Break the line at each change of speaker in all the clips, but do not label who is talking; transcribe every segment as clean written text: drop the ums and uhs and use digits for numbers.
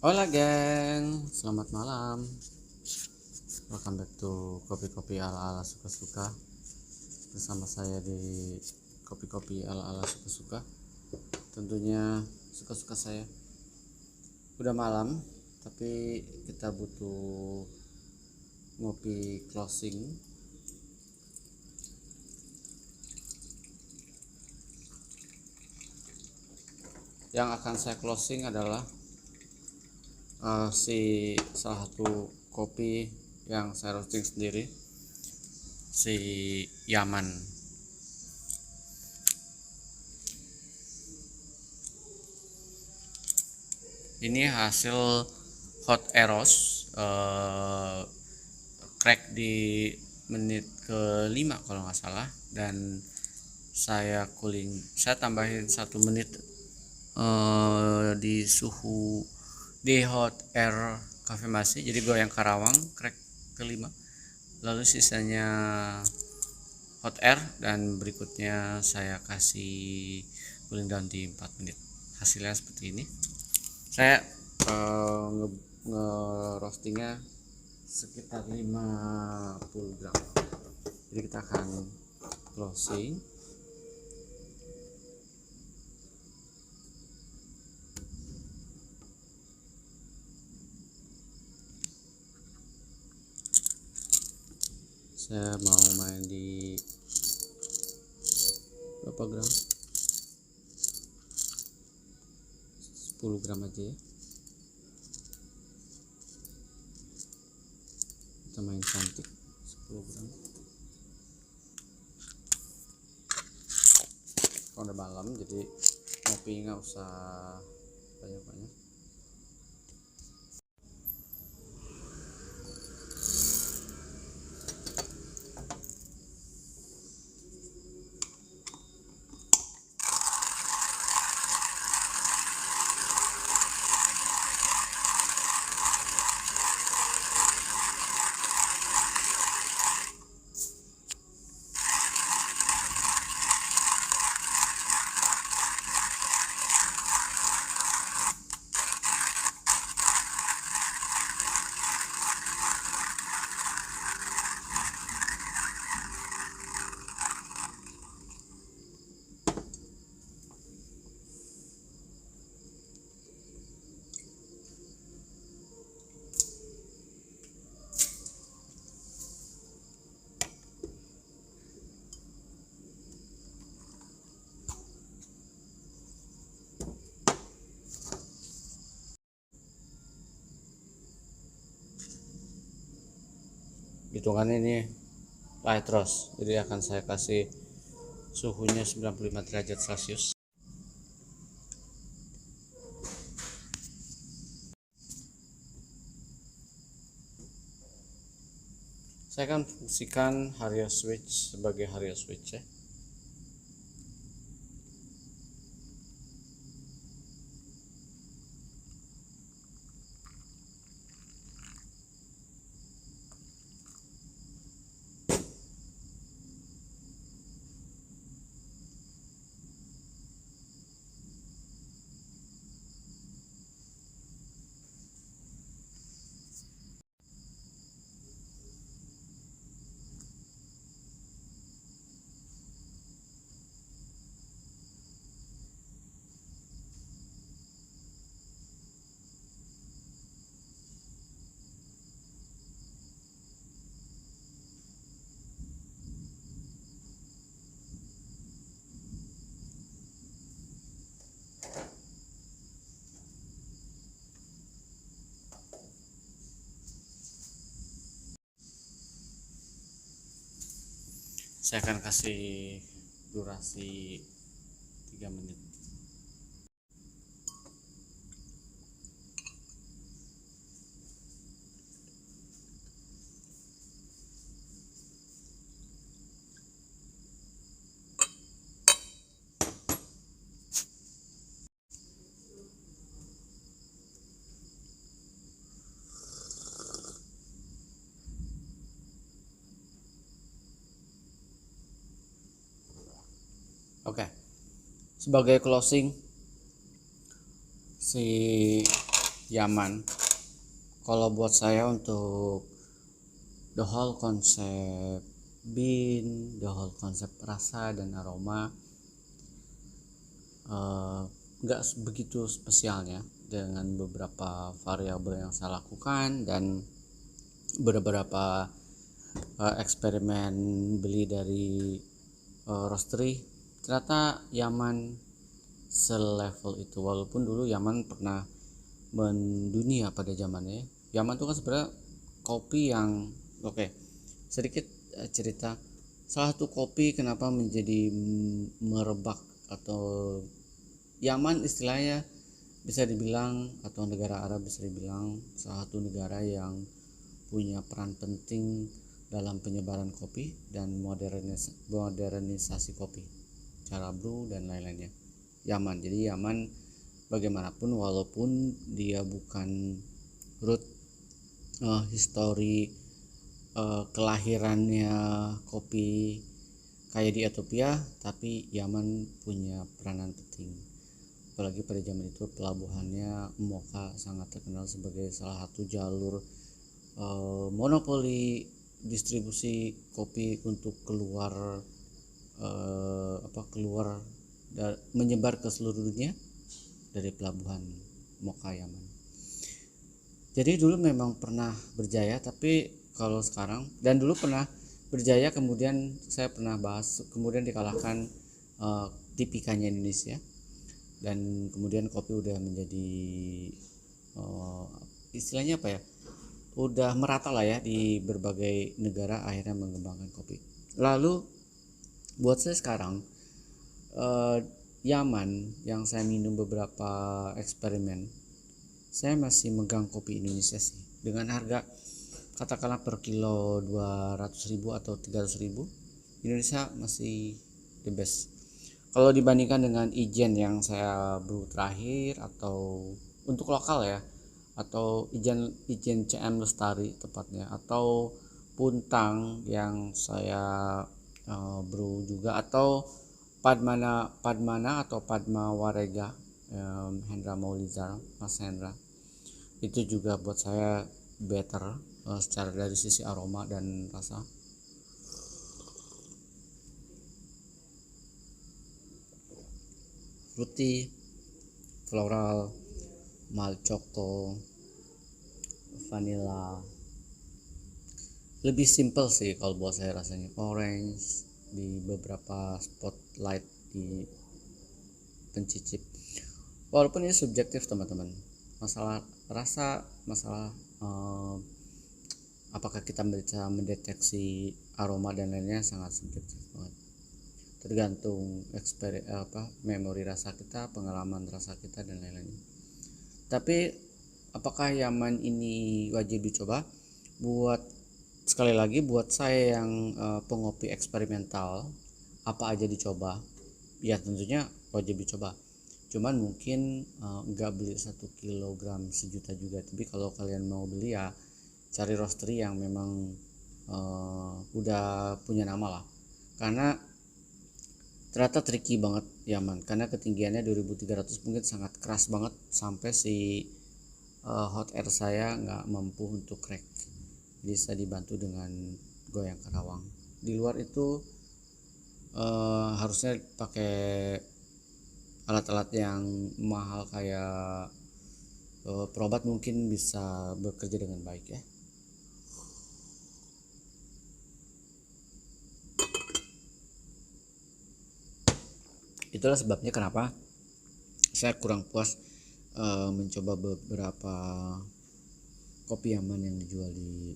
Hola geng, selamat malam. Welcome back to kopi-kopi ala-ala suka-suka. Bersama saya di kopi-kopi ala-ala suka-suka. Tentunya suka-suka saya. Udah malam, tapi kita butuh ngopi closing. Yang akan saya closing adalah salah satu kopi yang saya roasting sendiri, si Yaman. Ini hasil hot eros, crack di menit ke-5 kalau nggak salah, dan saya tambahin 1 menit di suhu di hot air cafe masih, jadi goyang Karawang crack ke-5, lalu sisanya hot air, dan berikutnya saya kasih cooling down di 4 menit. Hasilnya seperti ini. Saya roastingnya sekitar 50 gram, jadi kita akan closing. Saya mau main di berapa gram, 10 gram aja ya. Kita main cantik 10 gram. Kalau udah malam jadi ngopi nggak usah banyak-banyak. Hitungannya ini light roast, jadi akan saya kasih suhunya 95 derajat celcius. Saya akan fungsikan Hario switch sebagai Hario switch ya. Saya akan kasih durasi 3 menit. Oke. Sebagai closing, si Yaman. Kalau buat saya untuk the whole konsep bean, the whole konsep rasa dan aroma nggak begitu spesialnya, dengan beberapa variabel yang saya lakukan dan beberapa eksperimen beli dari roastery. Ternyata Yaman selevel itu, walaupun dulu Yaman pernah mendunia pada zamannya. Yaman itu kan sebenarnya kopi yang sedikit cerita. Salah satu kopi kenapa menjadi merebak, atau Yaman istilahnya bisa dibilang, atau negara Arab bisa dibilang salah satu negara yang punya peran penting dalam penyebaran kopi dan modernisasi kopi, cara brew dan lain-lainnya. Yaman. Jadi Yaman bagaimanapun, walaupun dia bukan root histori kelahirannya kopi kayak di Ethiopia, tapi Yaman punya peranan penting. Apalagi pada zaman itu pelabuhannya Mocha sangat terkenal sebagai salah satu jalur monopoli distribusi kopi untuk keluar menyebar ke seluruh dunia dari pelabuhan Mocha Yaman. Jadi dulu memang pernah berjaya, tapi kalau sekarang, dan dulu pernah berjaya, kemudian saya pernah bahas, kemudian dikalahkan tipikanya Indonesia, dan kemudian kopi udah menjadi istilahnya apa ya, udah merata lah ya di berbagai negara, akhirnya mengembangkan kopi. Lalu buat saya sekarang Yaman yang saya minum beberapa eksperimen, saya masih megang kopi Indonesia sih, dengan harga katakanlah per kilo 200.000 atau 300.000. Indonesia masih the best kalau dibandingkan dengan Ijen yang saya brew terakhir, atau untuk lokal ya, atau Ijen CM Lestari tepatnya, atau Puntang yang saya brew juga, atau Padmana atau Padma Warega Hendra Maulizar, Mas Hendra. Itu juga buat saya better secara dari sisi aroma dan rasa. Fruity, floral, mild choco, vanilla. Lebih simple sih kalau buat saya rasanya. Orange di beberapa spotlight di pencicip. Walaupun ini subjektif teman-teman. Masalah rasa, masalah apakah kita bisa mendeteksi aroma dan lainnya sangat subjektif banget. Tergantung memori rasa kita, pengalaman rasa kita dan lain-lainnya. Tapi apakah Yaman ini wajib dicoba? Sekali lagi buat saya yang pengopi eksperimental, apa aja dicoba? Ya tentunya wajib dicoba. Cuman mungkin nggak beli 1 kilogram sejuta juga. Tapi kalau kalian mau beli ya cari roastery yang memang udah punya nama lah. Karena ternyata tricky banget Yaman, karena ketinggiannya 2300 mungkin sangat keras banget, sampai si hot air saya nggak mampu untuk crack. Bisa dibantu dengan goyang Karawang. Di luar itu harusnya pakai alat-alat yang mahal kayak perobat, mungkin bisa bekerja dengan baik ya. Itulah sebabnya kenapa saya kurang puas mencoba beberapa kopi Yaman yang dijual di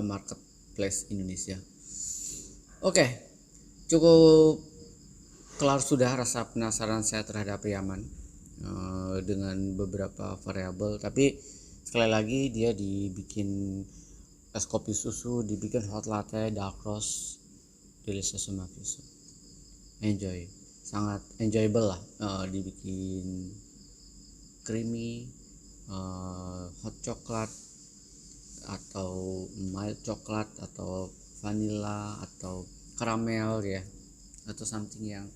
marketplace Indonesia. Oke, cukup kelar sudah rasa penasaran saya terhadap Yaman dengan beberapa variabel. Tapi sekali lagi dia dibikin es kopi susu, dibikin hot latte, dark roast, delicious sama susu. Enjoy, sangat enjoyable lah. Dibikin creamy, hot coklat atau mild coklat atau vanilla atau karamel ya, atau something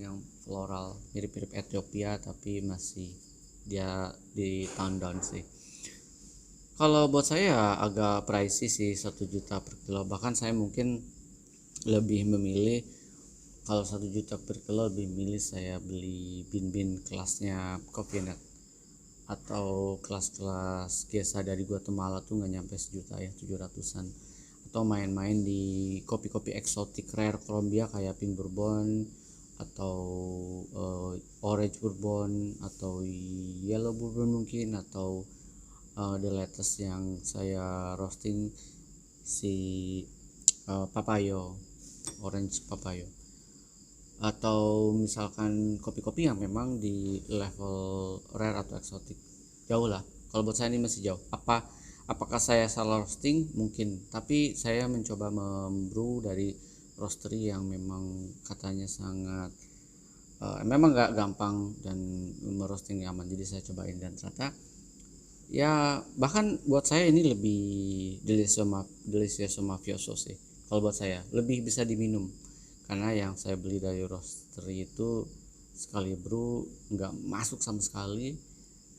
yang floral mirip-mirip Ethiopia tapi masih dia di tahun down sih. Kalau buat saya agak pricey sih, 1 juta per kilo. Bahkan saya mungkin lebih memilih, kalau 1 juta per kilo lebih milih saya beli bin-bin kelasnya Coffeenet atau kelas-kelas biasa dari Guatemala tuh nggak nyampe 1 juta ya, 700-an. Atau main-main di kopi-kopi eksotik rare Colombia kayak Pink Bourbon atau Orange Bourbon atau Yellow Bourbon mungkin, atau the latest yang saya roasting si Papayo, Orange Papayo. Atau misalkan kopi-kopi yang memang di level rare atau eksotik, jauh lah. Kalau buat saya ini masih jauh. Apakah saya salah roasting? Mungkin, tapi saya mencoba membrew dari roastery yang memang katanya sangat memang nggak gampang dan merosting nyaman, jadi saya cobain dan ternyata ya bahkan buat saya ini lebih delicious mafioso sih. Kalau buat saya lebih bisa diminum, karena yang saya beli dari roastery itu sekali brew nggak masuk sama sekali.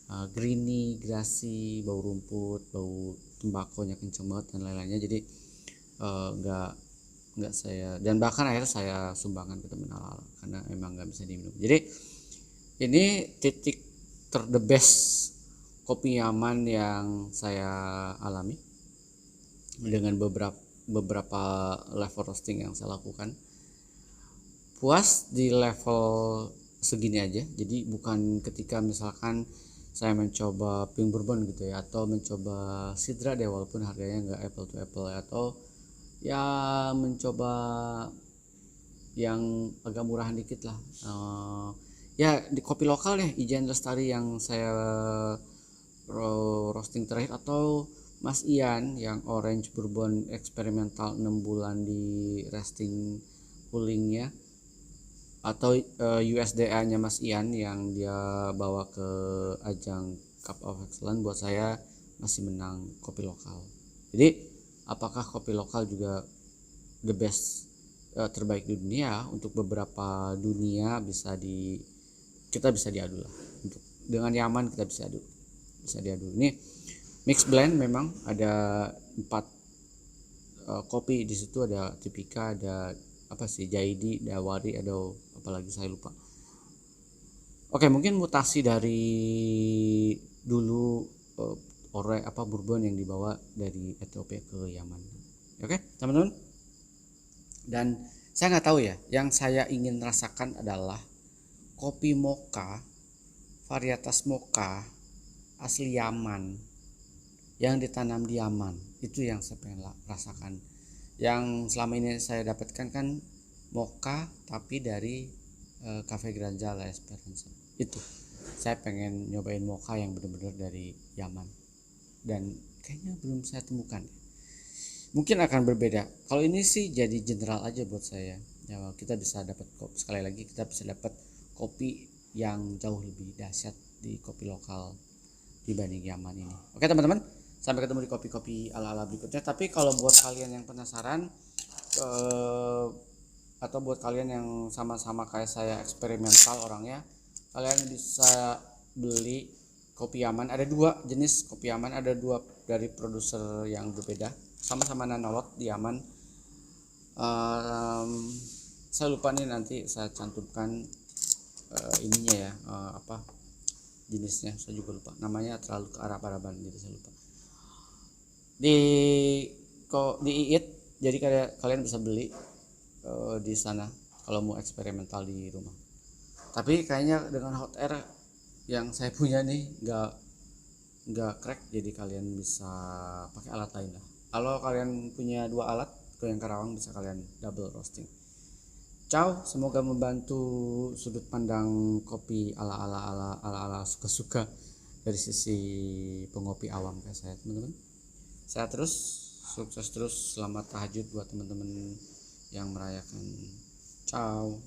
Greeny, grassy, bau rumput, bau tembakonya kenceng banget dan lain-lainnya, jadi nggak saya, dan bahkan akhirnya saya sumbangkan ke temen ala karena emang nggak bisa diminum. Jadi ini titik the best kopi Yaman yang saya alami dengan beberapa level roasting yang saya lakukan. Puas di level segini aja, jadi bukan ketika misalkan saya mencoba Pink Bourbon gitu ya, atau mencoba Sidra deh walaupun harganya nggak apple to apple ya, atau ya mencoba yang agak murahan dikit lah, ya di kopi lokal deh, Ijen Lestari yang saya roasting terakhir, atau Mas Ian yang Orange Bourbon eksperimental 6 bulan di resting coolingnya, atau USDA nya Mas Ian yang dia bawa ke ajang Cup of Excellence. Buat saya masih menang kopi lokal. Jadi apakah kopi lokal juga the best, terbaik di dunia? Untuk beberapa dunia kita bisa diadu lah. Untuk dengan Yaman kita bisa diadu. Ini mix blend, memang ada 4 kopi di situ, ada Tipika, ada Jaidi, Dawari, ada apalagi saya lupa. Oke, mungkin mutasi dari dulu bourbon yang dibawa dari Ethiopia ke Yaman. Oke, teman-teman. Dan saya nggak tahu ya, yang saya ingin rasakan adalah kopi mocha, varietas mocha asli Yaman yang ditanam di Yaman. Itu yang saya pengen rasakan. Yang selama ini saya dapatkan kan mocha tapi dari Cafe Granja La Esperanza. Itu saya pengen nyobain mocha yang benar-benar dari Yaman, dan kayaknya belum saya temukan. Mungkin akan berbeda. Kalau ini sih jadi general aja buat saya ya, kita bisa dapat sekali lagi kita bisa dapat kopi yang jauh lebih dahsyat di kopi lokal dibanding Yaman ini. Oke teman-teman, sampai ketemu di kopi-kopi ala-ala berikutnya. Tapi kalau buat kalian yang penasaran atau buat kalian yang sama-sama kayak saya eksperimental orangnya, kalian bisa beli kopi Yaman. Ada 2 jenis kopi Yaman, ada 2 dari produser yang berbeda, sama-sama nanolot di Yaman. Saya lupa nih, nanti saya cantumkan ininya ya, jenisnya saya juga lupa, namanya terlalu ke Arab-Araban jadi saya lupa. Di IIT, jadi kalian bisa beli di sana kalau mau eksperimental di rumah. Tapi kayaknya dengan hot air yang saya punya nih nggak crack, jadi kalian bisa pakai alat lain lah. Kalau kalian punya 2 alat ke yang Karawang, bisa kalian double roasting. Ciao, semoga membantu sudut pandang kopi ala suka-suka dari sisi pengopi awam kayak saya, teman-teman. Sehat terus, sukses terus, selamat tahajud buat teman-teman yang merayakan. Ciao.